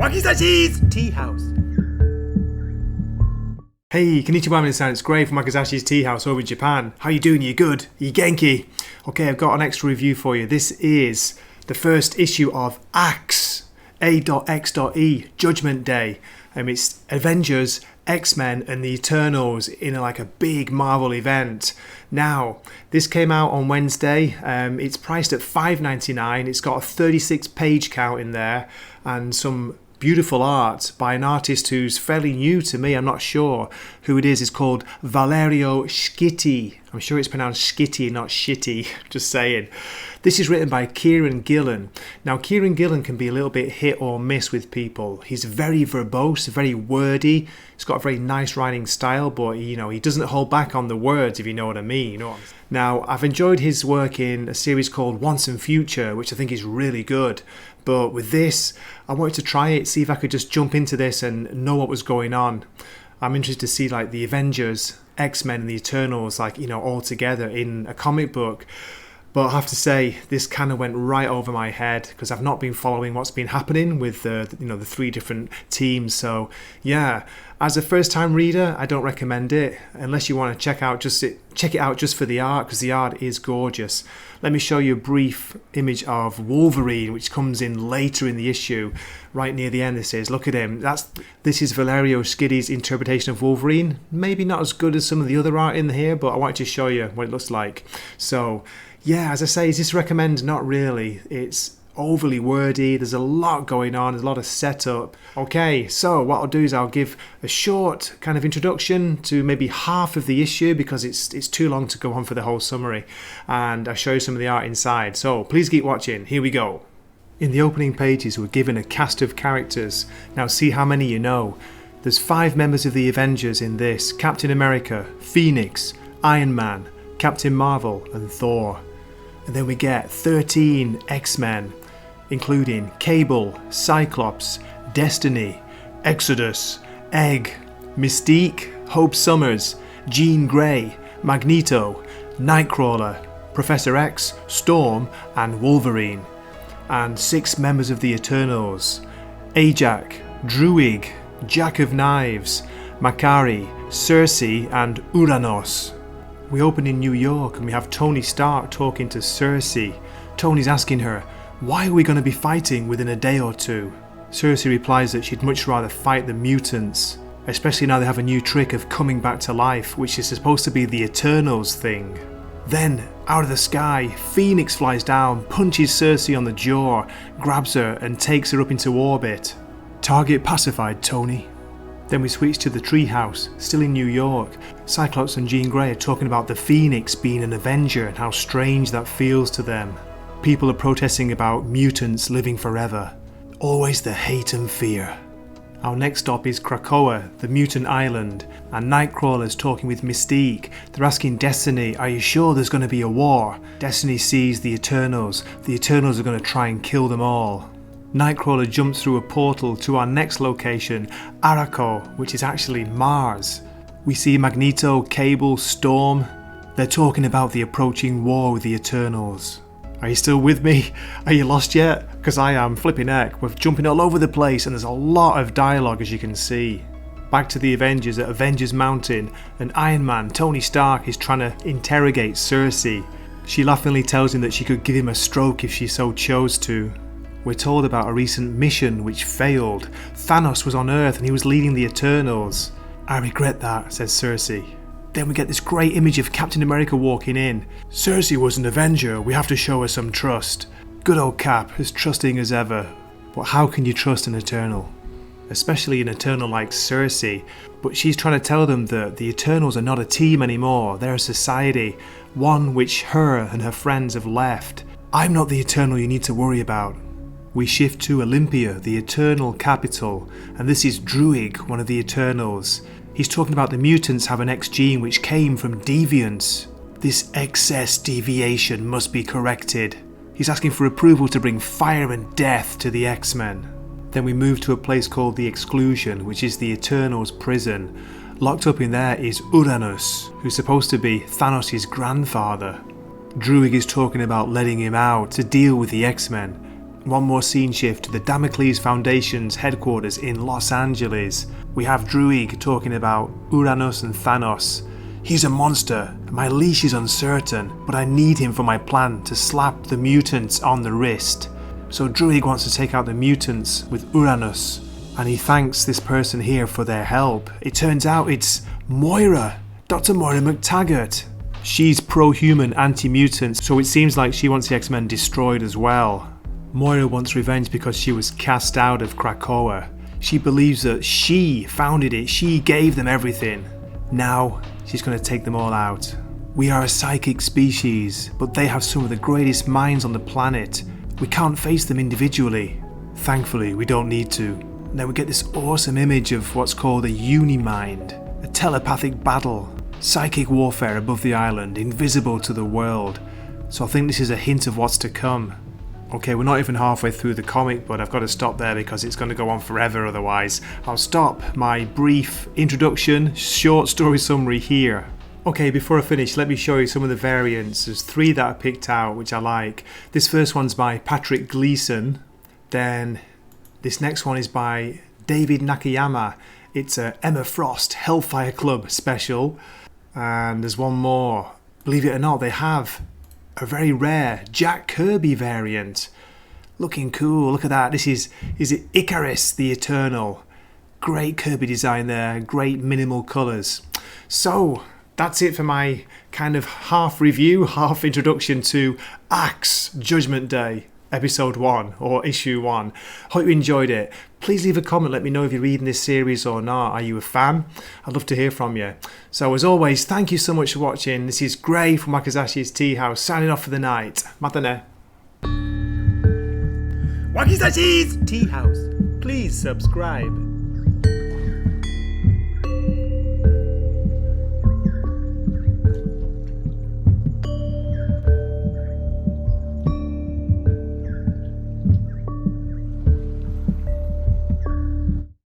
Wakizashi's Tea House. Hey, konnichiwa minasan, it's Gray from Wakizashi's Tea House over in Japan. How you doing? You good? You genki? Okay, I've got an extra review for you. This is the first issue of A.X.E, A.X.E, Judgement Day. It's Avengers, X-Men and the Eternals in a big Marvel event. Now, this came out on Wednesday. It's priced at $5.99. It's got a 36-page count in there and some beautiful art by an artist who's fairly new to me. I'm not sure who it is. It's called Valerio Schiti. I'm sure it's pronounced Schiti, not shitty. Just saying. This is written by Kieron Gillen. Now, Kieron Gillen can be a little bit hit or miss with people. He's very verbose, very wordy. He's got a very nice writing style, but he doesn't hold back on the words, if you know what I mean. Now, I've enjoyed his work in a series called Once and Future, which I think is really good. But with this, I wanted to try it, see if I could just jump into this and know what was going on. I'm interested to see the Avengers, X-Men and the Eternals all together in a comic book. But I have to say, this kind of went right over my head because I've not been following what's been happening with the three different teams. So yeah, as a first-time reader, I don't recommend it unless you want to check it out just for the art, because the art is gorgeous. Let me show you a brief image of Wolverine, which comes in later in the issue, right near the end. This is, look at him. This is Valerio Schiti's interpretation of Wolverine. Maybe not as good as some of the other art in here, but I wanted to show you what it looks like. So yeah, as I say, is this recommend? Not really. It's overly wordy. There's a lot going on. There's a lot of setup. Okay, so what I'll do is I'll give a short kind of introduction to maybe half of the issue because it's too long to go on for the whole summary. And I'll show you some of the art inside. So please keep watching. Here we go. In the opening pages, we're given a cast of characters. Now see how many you know. There's 5 members of the Avengers in this. Captain America, Phoenix, Iron Man, Captain Marvel and Thor. And then we get 13 X-Men, including Cable, Cyclops, Destiny, Exodus, Egg, Mystique, Hope Summers, Jean Grey, Magneto, Nightcrawler, Professor X, Storm and Wolverine. And 6 members of the Eternals, Ajax, Druig, Jack of Knives, Makari, Cersei and Uranos. We open in New York and we have Tony Stark talking to Cersei. Tony's asking her, why are we going to be fighting within a day or two? Cersei replies that she'd much rather fight the mutants, especially now they have a new trick of coming back to life, which is supposed to be the Eternals thing. Then, out of the sky, Phoenix flies down, punches Cersei on the jaw, grabs her and takes her up into orbit. Target pacified, Tony. Then we switch to the treehouse, still in New York. Cyclops and Jean Grey are talking about the Phoenix being an Avenger and how strange that feels to them. People are protesting about mutants living forever. Always the hate and fear. Our next stop is Krakoa, the mutant island, and Nightcrawler's talking with Mystique. They're asking Destiny, are you sure there's going to be a war? Destiny sees the Eternals. The Eternals are going to try and kill them all. Nightcrawler jumps through a portal to our next location, Arakko, which is actually Mars. We see Magneto, Cable, Storm. They're talking about the approaching war with the Eternals. Are you still with me? Are you lost yet? Because I am, flipping heck. We're jumping all over the place and there's a lot of dialogue, as you can see. Back to the Avengers at Avengers Mountain, and Iron Man, Tony Stark, is trying to interrogate Cersei. She laughingly tells him that she could give him a stroke if she so chose to. We're told about a recent mission which failed. Thanos was on Earth and he was leading the Eternals. I regret that, says Cersei. Then we get this great image of Captain America walking in. Cersei was an Avenger, we have to show her some trust. Good old Cap, as trusting as ever. But how can you trust an Eternal? Especially an Eternal like Cersei. But she's trying to tell them that the Eternals are not a team anymore, they're a society. One which her and her friends have left. I'm not the Eternal you need to worry about. We shift to Olympia, the Eternal capital, and this is Druig, one of the Eternals. He's talking about the mutants have an X gene which came from deviance. This excess deviation must be corrected. He's asking for approval to bring fire and death to the X-Men. Then we move to a place called the Exclusion, which is the Eternals' prison. Locked up in there is Uranus, who's supposed to be Thanos' grandfather. Druig is talking about letting him out to deal with the X-Men. One more scene shift to the Damocles Foundation's headquarters in Los Angeles. We have Druig talking about Uranus and Thanos. He's a monster, and my leash is uncertain, but I need him for my plan to slap the mutants on the wrist. So Druig wants to take out the mutants with Uranus, and he thanks this person here for their help. It turns out it's Moira, Dr. Moira McTaggart. She's pro-human, anti-mutant, so it seems like she wants the X-Men destroyed as well. Moira wants revenge because she was cast out of Krakoa. She believes that she founded it, she gave them everything. Now, she's going to take them all out. We are a psychic species, but they have some of the greatest minds on the planet. We can't face them individually. Thankfully, we don't need to. Then we get this awesome image of what's called a unimind, a telepathic battle, psychic warfare above the island, invisible to the world. So I think this is a hint of what's to come. Okay, we're not even halfway through the comic, but I've got to stop there because it's going to go on forever otherwise. I'll stop my brief introduction, short story summary here. Okay, before I finish, let me show you some of the variants. There's 3 that I picked out, which I like. This first one's by Patrick Gleason. Then this next one is by David Nakayama. It's a Emma Frost Hellfire Club special. And there's one more. Believe it or not, they have a very rare Jack Kirby variant. Looking cool, look at that. This is it Icarus the Eternal? Great Kirby design there, great minimal colours. So, that's it for my kind of half review, half introduction to A.X.E. Judgment Day, episode 1 or issue 1. Hope you enjoyed it. Please leave a comment, let me know if you're reading this series or not. Are you a fan? I'd love to hear from you. So as always, thank you so much for watching. This is Gray from Wakizashi's Tea House, signing off for the night. Matane. Wakizashi's Tea House. Please subscribe.